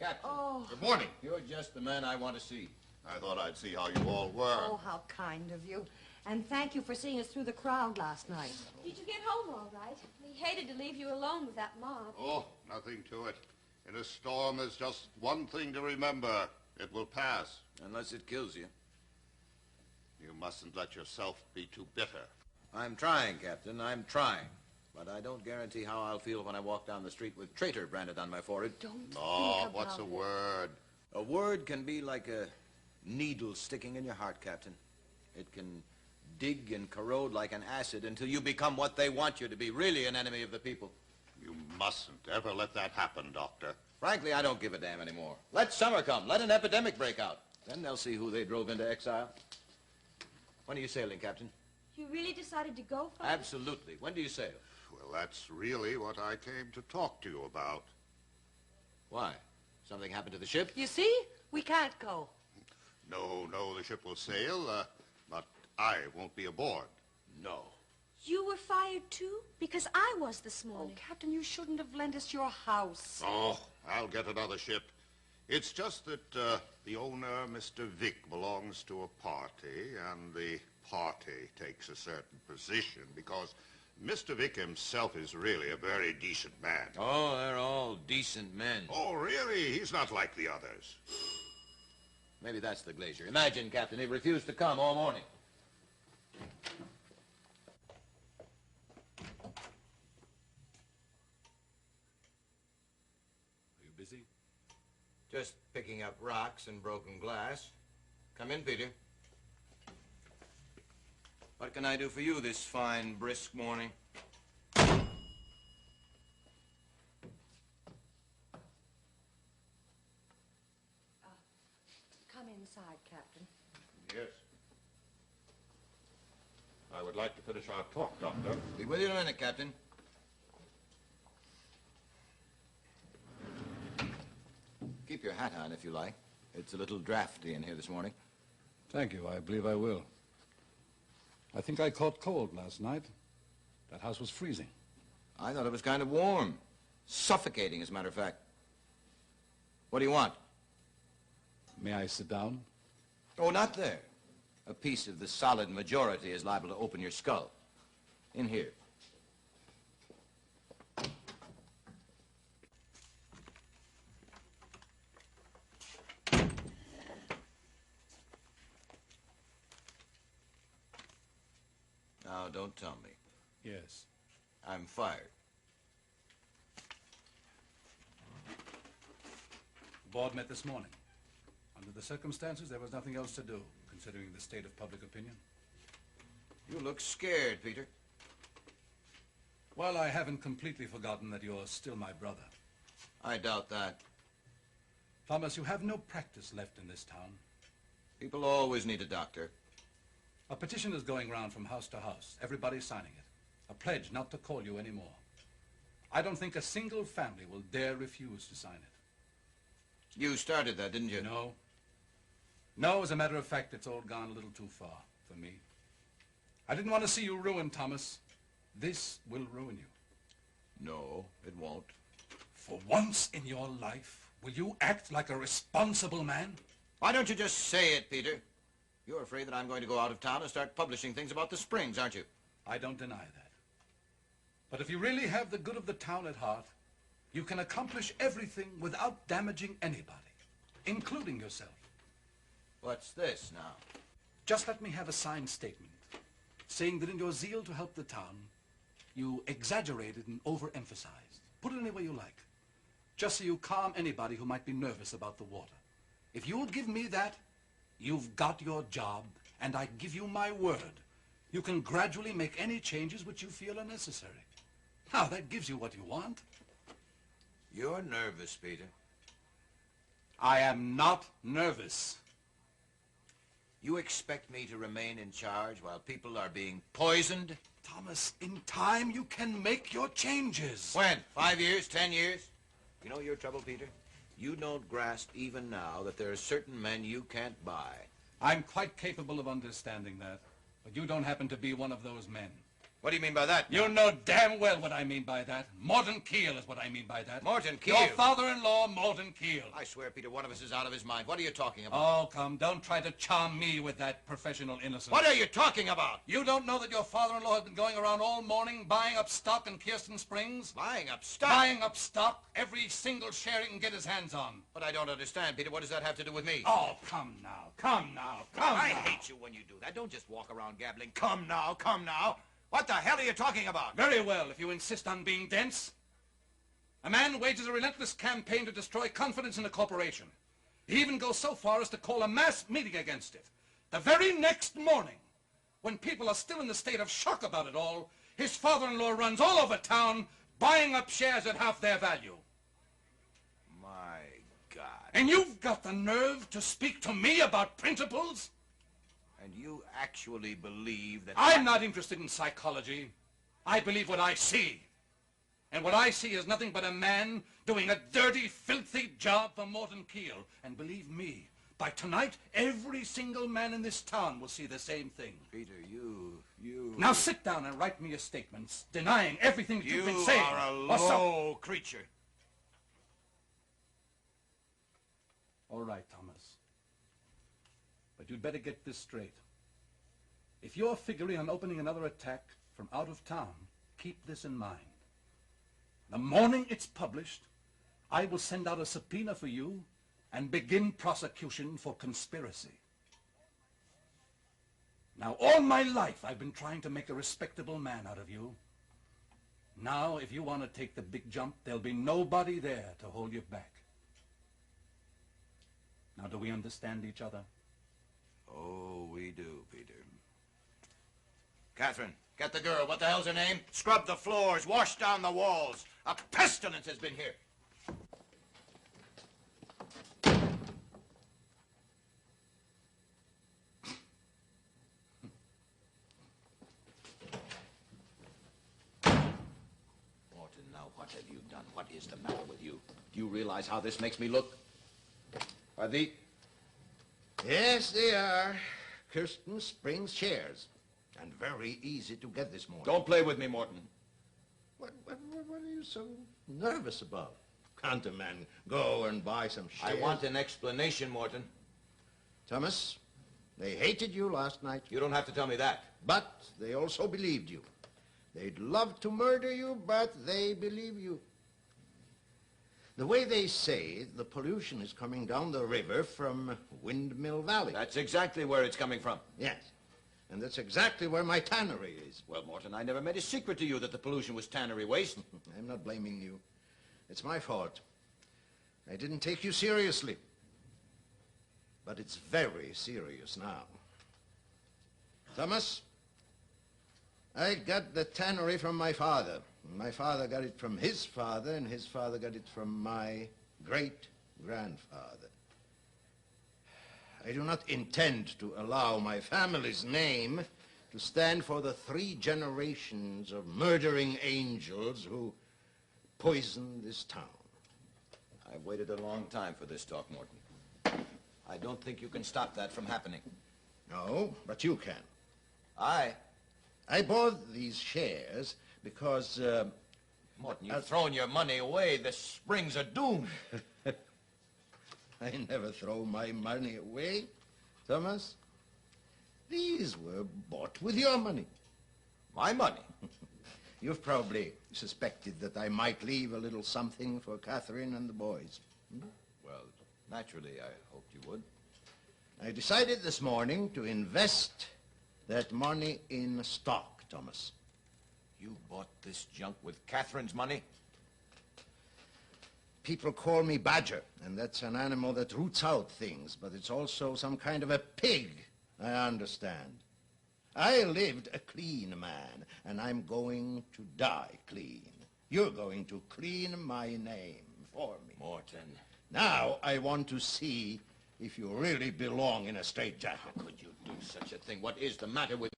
Captain. Oh. Good morning. You're just the man I want to see. I thought I'd see how you all were. Oh, how kind of you. And thank you for seeing us through the crowd last night. Did you get home all right? We hated to leave you alone with that mob. Oh, nothing to it. In a storm, there's just one thing to remember. It will pass. Unless it kills you. You mustn't let yourself be too bitter. I'm trying, Captain. I'm trying. But I don't guarantee how I'll feel when I walk down the street with traitor branded on my forehead. Don't think Oh, about what's a it. word? A word can be like a needle sticking in your heart, Captain. It can dig and corrode like an acid until you become what they want you to be, really an enemy of the people. You mustn't ever let that happen, Doctor. Frankly, I don't give a damn anymore. Let summer come. Let an epidemic break out. Then they'll see who they drove into exile. When are you sailing, Captain? You really decided to go, Father? Absolutely. When do you sail? Well, that's really what I came to talk to you about. Why? Something happened to the ship? You see? We can't go. No, the ship will sail, but I won't be aboard. No. You were fired, too? Because I was this Oh, morning. Captain, you shouldn't have lent us your house. Oh, I'll get another ship. It's just that the owner, Mr. Vick, belongs to a party, and the party takes a certain position because Mr. Vick himself is really a very decent man. Oh, they're all decent men. Oh, really? He's not like the others. Maybe that's the glazier. Imagine, Captain, he refused to come all morning. Are you busy? Just picking up rocks and broken glass. Come in, Peter. What can I do for you this fine, brisk morning? Come inside, Captain. Yes. I would like to finish our talk, Doctor. Be with you in a minute, Captain. Keep your hat on if you like. It's a little drafty in here this morning. Thank you. I believe I will. I think I caught cold last night. That house was freezing. I thought it was kind of warm. Suffocating, as a matter of fact. What do you want? May I sit down? Oh, not there. A piece of the solid majority is liable to open your skull. In here. Now, don't tell me. Yes. I'm fired. The board met this morning. Under the circumstances, there was nothing else to do, considering the state of public opinion. You look scared, Peter. Well, I haven't completely forgotten that you're still my brother. I doubt that. Thomas, you have no practice left in this town. People always need a doctor. A petition is going round from house to house. Everybody's signing it. A pledge not to call you anymore. I don't think a single family will dare refuse to sign it. You started that, didn't you? No. No, as a matter of fact, it's all gone a little too far for me. I didn't want to see you ruined, Thomas. This will ruin you. No, it won't. For once in your life, will you act like a responsible man? Why don't you just say it, Peter? You're afraid that I'm going to go out of town and start publishing things about the Springs, aren't you? I don't deny that. But if you really have the good of the town at heart, you can accomplish everything without damaging anybody, including yourself. What's this now? Just let me have a signed statement saying that in your zeal to help the town, you exaggerated and overemphasized. Put it any way you like, just so you calm anybody who might be nervous about the water. If you'll give me that, you've got your job, and I give you my word. You can gradually make any changes which you feel are necessary. Now, that gives you what you want. You're nervous, Peter. I am not nervous. You expect me to remain in charge while people are being poisoned? Thomas, in time you can make your changes. When? 5 years? 10 years? You know your trouble, Peter? You don't grasp even now that there are certain men you can't buy. I'm quite capable of understanding that, but you don't happen to be one of those men. What do you mean by that? You know damn well what I mean by that. Morton Keel is what I mean by that. Morton Keel? Your father-in-law, Morton Keel. I swear, Peter, one of us is out of his mind. What are you talking about? Oh, come, don't try to charm me with that professional innocence. What are you talking about? You don't know that your father-in-law has been going around all morning buying up stock in Kirsten Springs? Buying up stock? Buying up stock, every single share he can get his hands on. But I don't understand, Peter. What does that have to do with me? Oh, come now, come now, come I now. hate you when you do that. Don't just walk around gabbling. Come now, come now. What the hell are you talking about? Very well, if you insist on being dense. A man wages a relentless campaign to destroy confidence in a corporation. He even goes so far as to call a mass meeting against it. The very next morning, when people are still in the state of shock about it all, his father-in-law runs all over town buying up shares at half their value. My God. And you've got the nerve to speak to me about principles? And you actually believe that... I'm not interested in psychology. I believe what I see. And what I see is nothing but a man doing a dirty, filthy job for Morton Keel. And believe me, by tonight, every single man in this town will see the same thing. Peter, you... Now sit down and write me a statement denying everything that you've been saying. You are a Or so- low creature. All right, Thomas. But you'd better get this straight. If you're figuring on opening another attack from out of town, keep this in mind. The morning it's published, I will send out a subpoena for you and begin prosecution for conspiracy. Now, all my life, I've been trying to make a respectable man out of you. Now, if you want to take the big jump, there'll be nobody there to hold you back. Now, do we understand each other? Oh, we do, Peter. Catherine, get the girl. What the hell's her name? Scrub the floors, wash down the walls. A pestilence has been here. Morton, now what have you done? What is the matter with you? Do you realize how this makes me look? Are the... Yes, they are. Kirsten Springs shares. And very easy to get this morning. Don't play with me, Morton. What are you so nervous about? Can't a man go and buy some shares? I want an explanation, Morton. Thomas, they hated you last night. You don't have to tell me that. But they also believed you. They'd love to murder you, but they believe you. The way they say, the pollution is coming down the river from Windmill Valley. That's exactly where it's coming from. Yes. And that's exactly where my tannery is. Well, Morton, I never made a secret to you that the pollution was tannery waste. I'm not blaming you. It's my fault. I didn't take you seriously. But it's very serious now. Thomas, I got the tannery from my father. My father got it from his father, and his father got it from my great-grandfather. I do not intend to allow my family's name to stand for the 3 generations of murdering angels who poisoned this town. I've waited a long time for this talk, Morton. I don't think you can stop that from happening. No, but you can. I bought these shares because, Morton, you've thrown your money away. The Springs are doomed. I never throw my money away, Thomas. These were bought with your money. My money? You've probably suspected that I might leave a little something for Catherine and the boys. Well, naturally, I hoped you would. I decided this morning to invest that money in stock, Thomas. You bought this junk with Catherine's money? People call me Badger, and that's an animal that roots out things, but it's also some kind of a pig, I understand. I lived a clean man, and I'm going to die clean. You're going to clean my name for me. Morton. Now I want to see if you really belong in a straitjacket. How could you do such a thing? What is the matter with